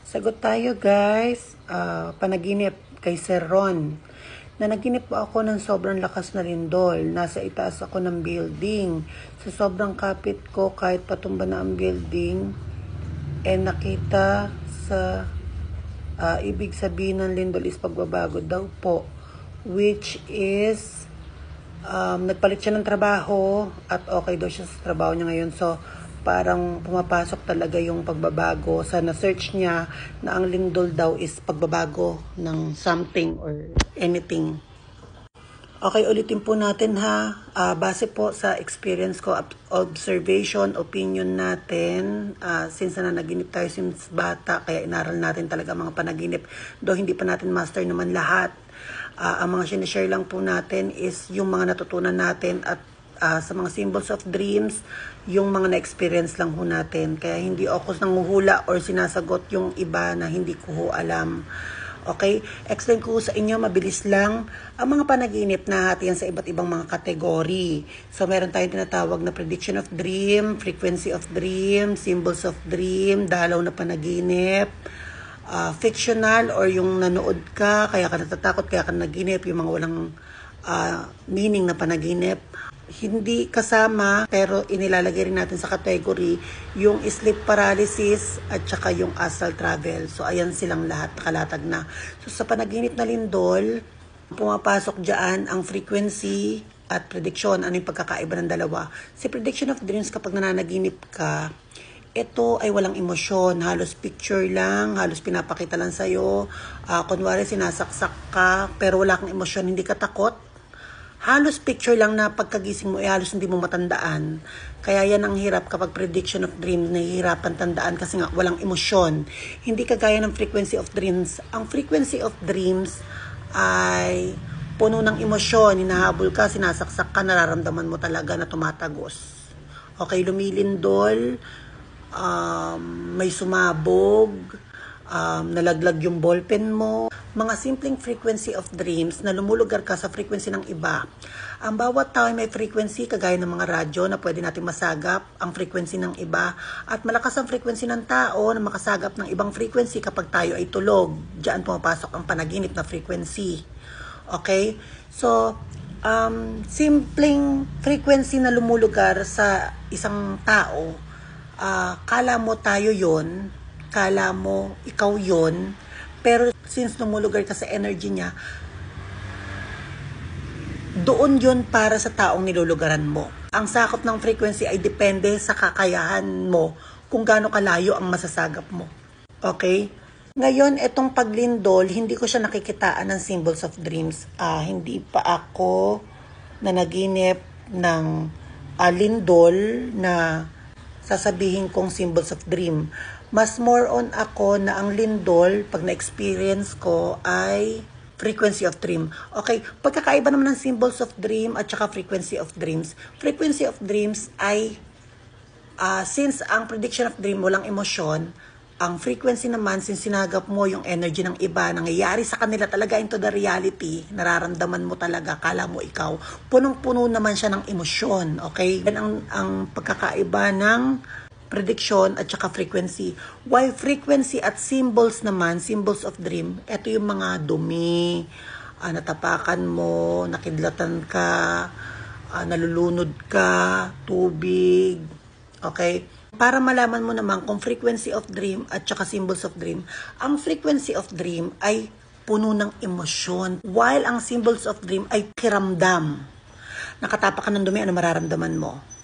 Sagot tayo guys. Panaginip kay Sir Ron. Nanaginip po ako ng sobrang lakas na lindol. Nasa itaas ako ng building. Sa sobrang kapit ko, kahit patumba na ang building, nakita sa ibig sabihin ng lindol is pagbabago daw po. Which is, nagpalit siya ng trabaho at okay daw siya sa trabaho niya ngayon. So, parang pumapasok talaga yung pagbabago. Sa na-search niya na ang lindol daw is pagbabago ng something or anything. Okay, ulitin po natin ha. Base po sa experience ko, observation, opinion natin. Since nanaginip tayo since bata, kaya inaral natin talaga mga panaginip. Though hindi pa natin master naman lahat. Ang mga sinishare lang po natin is yung mga natutunan natin at sa mga symbols of dreams, yung mga na-experience lang ho natin. Kaya hindi ako nanguhula or sinasagot yung iba na hindi ko ho alam. Okay? Explain ko sa inyo, mabilis lang. Ang mga panaginip na hati yan sa iba't ibang mga kategory. So, meron tayong tinatawag na prediction of dream, frequency of dream, symbols of dream, dalaw na panaginip, fictional or yung nanood ka, kaya ka natatakot, kaya ka naginip, yung mga walang meaning na panaginip. Hindi kasama pero inilalagay rin natin sa category yung sleep paralysis at saka yung astral travel. So ayan silang lahat nakalatag na. So sa panaginip na lindol, pumapasok dyan ang frequency at prediction. Ano yung pagkakaiba ng dalawa? Si prediction of dreams, kapag nananaginip ka, ito ay walang emosyon, halos picture lang, halos pinapakita lang sa'yo. Kunwari sinasaksak ka pero wala kang emosyon, hindi ka takot. Halos picture lang na pagkagising mo, halos hindi mo matandaan. Kaya yan ang hirap kapag prediction of dreams, nahihirapan tandaan kasi nga walang emosyon. Hindi kagaya ng frequency of dreams. Ang frequency of dreams ay puno ng emosyon, hinahabol ka, sinasaksak ka, nararamdaman mo talaga na tumatagos. Okay, lumilindol, may sumabog, nalaglag yung ballpen mo. Mga simpleng frequency of dreams na lumulugar ka sa frequency ng iba. Ang bawat tao ay may frequency kagaya ng mga radyo na pwede natin masagap ang frequency ng iba. At malakas ang frequency ng tao na makasagap ng ibang frequency kapag tayo ay tulog. Diyan pumapasok ang panaginip na frequency. Okay? So, simpleng frequency na lumulugar sa isang tao, kala mo tayo yon, kala mo ikaw yon, pero since lumulugar ka sa energy niya, doon yun para sa taong nilulugaran mo. Ang sakop ng frequency ay depende sa kakayahan mo kung gaano kalayo ang masasagap mo. Okay? Ngayon, itong paglindol, hindi ko siya nakikitaan ng symbols of dreams. Hindi pa ako nanaginip ng lindol na sasabihin kong symbols of dream. Mas more on ako na ang lindol, pag na-experience ko, ay frequency of dream. Okay, pagkakaiba naman ng symbols of dream at saka frequency of dreams. Frequency of dreams ay, since ang prediction of dream walang emosyon, ang frequency naman, since sinagap mo yung energy ng iba, nangyayari sa kanila talaga into the reality, nararamdaman mo talaga, kala mo ikaw, punong-puno naman siya ng emosyon. Okay, yan ang pagkakaiba ng prediction at saka frequency. While frequency at symbols naman, symbols of dream, ito yung mga dumi, natapakan mo, nakidlatan ka, nalulunod ka, tubig. Okay? Para malaman mo naman kung frequency of dream at saka symbols of dream, ang frequency of dream ay puno ng emosyon, while ang symbols of dream ay kiramdam. Nakatapak ka ng dumi, ano mararamdaman mo?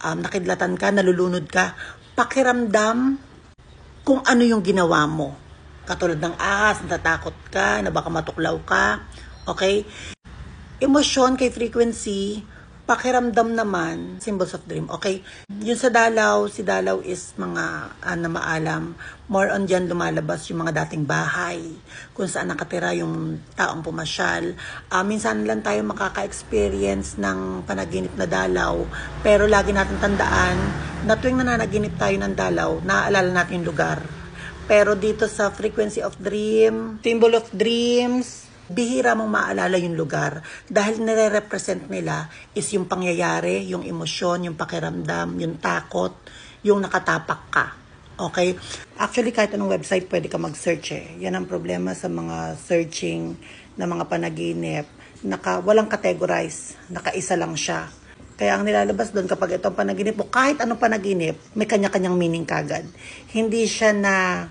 Nakidlatan ka, nalulunod ka, pakiramdam kung ano yung ginawa mo. Katulad ng ahas, natatakot ka, na baka matuklaw ka. Okay? Emosyon kay frequency, pakiramdam naman, symbols of dream. Okay? Yun sa dalaw, si dalaw is mga na maalam. More on dyan lumalabas yung mga dating bahay, kung saan nakatira yung taong pumasyal. Minsan lang tayo makaka-experience ng panaginip na dalaw, pero lagi natin tandaan na tuwing nananaginip tayo ng dalaw, naaalala natin yung lugar. Pero dito sa frequency of dream, symbol of dreams, bihira mong maalala yung lugar dahil nire-represent nila is yung pangyayari, yung emosyon, yung pakiramdam, yung takot, yung nakatapak ka. Okay? Actually, kahit anong website pwede ka mag-search eh. Yan ang problema sa mga searching na mga panaginip. Walang categorize. Nakaisa lang siya. Kaya ang nilalabas doon kapag itong panaginip mo, kahit anong panaginip, may kanya-kanyang meaning kagad. Hindi siya na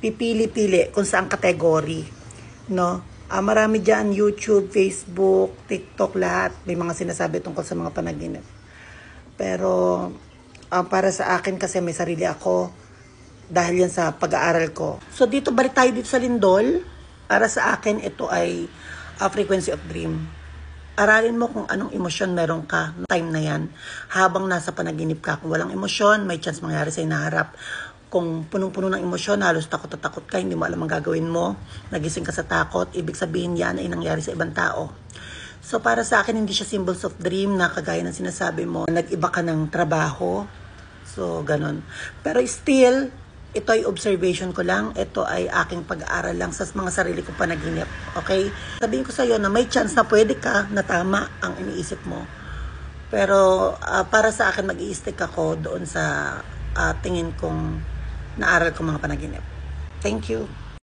pipili-pili kung saan category. No? Marami dyan, YouTube, Facebook, TikTok, lahat. May mga sinasabi tungkol sa mga panaginip. Pero para sa akin kasi may sarili ako dahil yan sa pag-aaral ko. So dito, balik tayo dito sa lindol. Para sa akin, ito ay frequency of dream. Aralin mo kung anong emosyon meron ka time na yan. Habang nasa panaginip ka, kung walang emosyon, may chance mangyari sa inaharap. Kung punong-puno ng emosyon, halos takot na takot ka, hindi mo alam ang gagawin mo, nagising ka sa takot, ibig sabihin yan ay nangyari sa ibang tao. So para sa akin, hindi siya symbols of dream na kagaya ng sinasabi mo, nag-iba ka ng trabaho. So, ganun. Pero still, ito ay observation ko lang. Ito ay aking pag-aaral lang sa mga sarili kong panaginip. Okay? Sabihin ko sa iyo na may chance na pwede ka na tama ang iniisip mo. Pero para sa akin, mag-i-stick ako doon sa tingin kong naaral kong mga panaginip. Thank you.